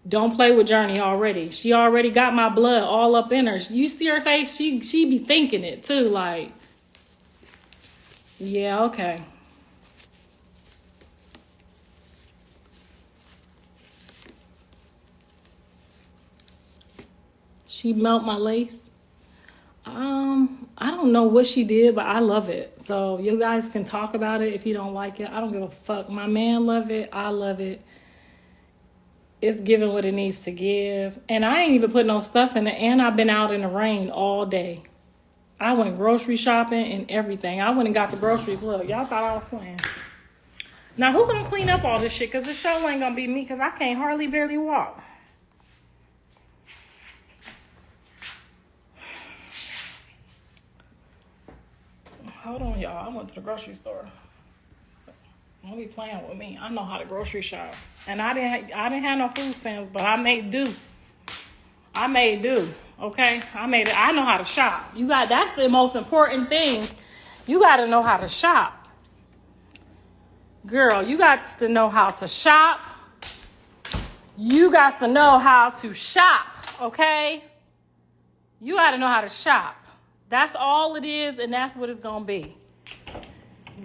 Don't play with Journey already. She already got my blood all up in her. You see her face? She be thinking it too. Like, yeah, okay. She melt my lace. I don't know what she did, but I love it. So you guys can talk about it if you don't like it. I don't give a fuck. My man love it. I love it. It's giving what it needs to give. And I ain't even put no stuff in it. And I've been out in the rain all day. I went grocery shopping and everything. I went and got the groceries. Look, y'all thought I was playing. Now, who gonna clean up all this shit? Because this show ain't gonna be me because I can't hardly barely walk. Hold on, y'all. I went to the grocery store. Don't be playing with me. I know how to grocery shop. And I didn't have no food stamps, but I made do. Okay? I know how to shop. That's the most important thing. You gotta know how to shop. Girl, you got to know how to shop. You got to know how to shop, okay? You gotta know how to shop. That's all it is, and that's what it's gonna be.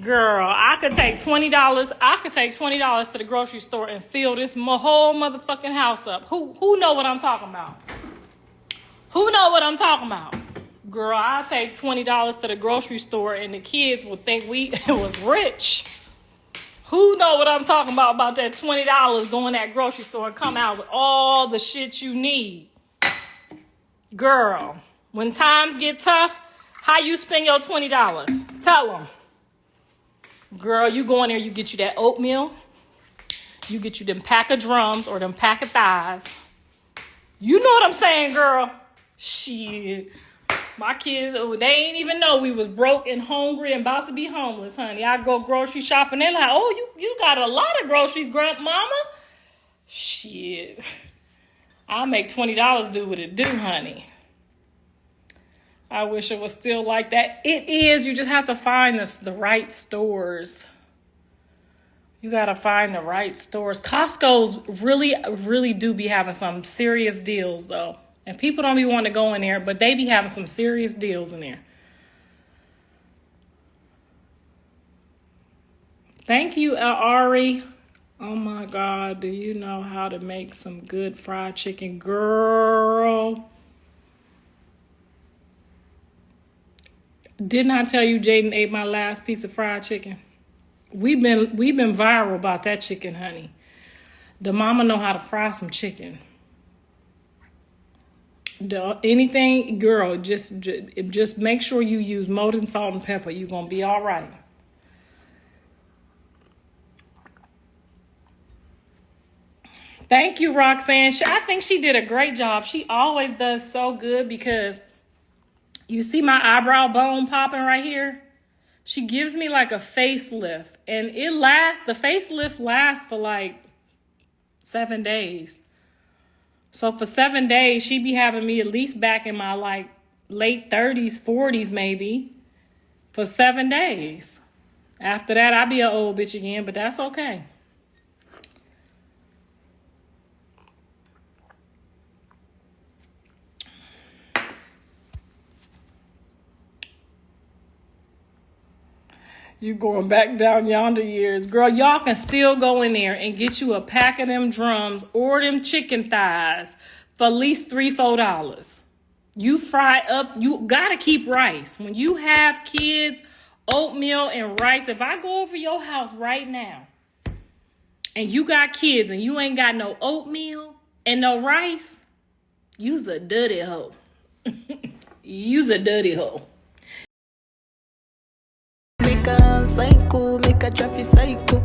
Girl, I could take $20. I could take $20 to the grocery store and fill this whole motherfucking house up. Who know what I'm talking about? Who know what I'm talking about? Girl, I'll take $20 to the grocery store, and the kids would think we was rich. Who know what I'm talking about that $20 going to that grocery store and come out with all the shit you need? Girl. When times get tough, how you spend your $20? Tell them. Girl, you go in there, you get you that oatmeal. You get you them pack of drums or them pack of thighs. You know what I'm saying, girl? Shit. My kids, they ain't even know we was broke and hungry and about to be homeless, honey. I go grocery shopping. They're like, oh, you got a lot of groceries, grandmama. Shit. I'll make $20 do what it do, honey. I wish it was still like that. It is. You just have to find the right stores. You got to find the right stores. Costco's really do be having some serious deals, though. And people don't be wanting to go in there, but they be having some serious deals in there. Thank you, Ari. Oh, my God. Do you know how to make some good fried chicken? Girl. Didn't I tell you Jaden ate my last piece of fried chicken? We've been viral about that chicken, honey. The mama know how to fry some chicken. Anything, girl, just make sure you use molten salt and pepper. You're gonna be all right. Thank you, Roxanne. I think she did a great job. She always does so good because you see my eyebrow bone popping right here? She gives me like a facelift. And the facelift lasts for like 7 days. So for 7 days, she be having me at least back in my like late 30s, 40s maybe. For 7 days. After that, I'll be an old bitch again, but that's okay. You going back down yonder years. Girl, y'all can still go in there and get you a pack of them drums or them chicken thighs for at least $3, $4. You fry up. You got to keep rice. When you have kids, oatmeal and rice. If I go over your house right now and you got kids and you ain't got no oatmeal and no rice, you's a dirty hoe. You's a dirty hoe.
Make a psycho, make a traffic psycho.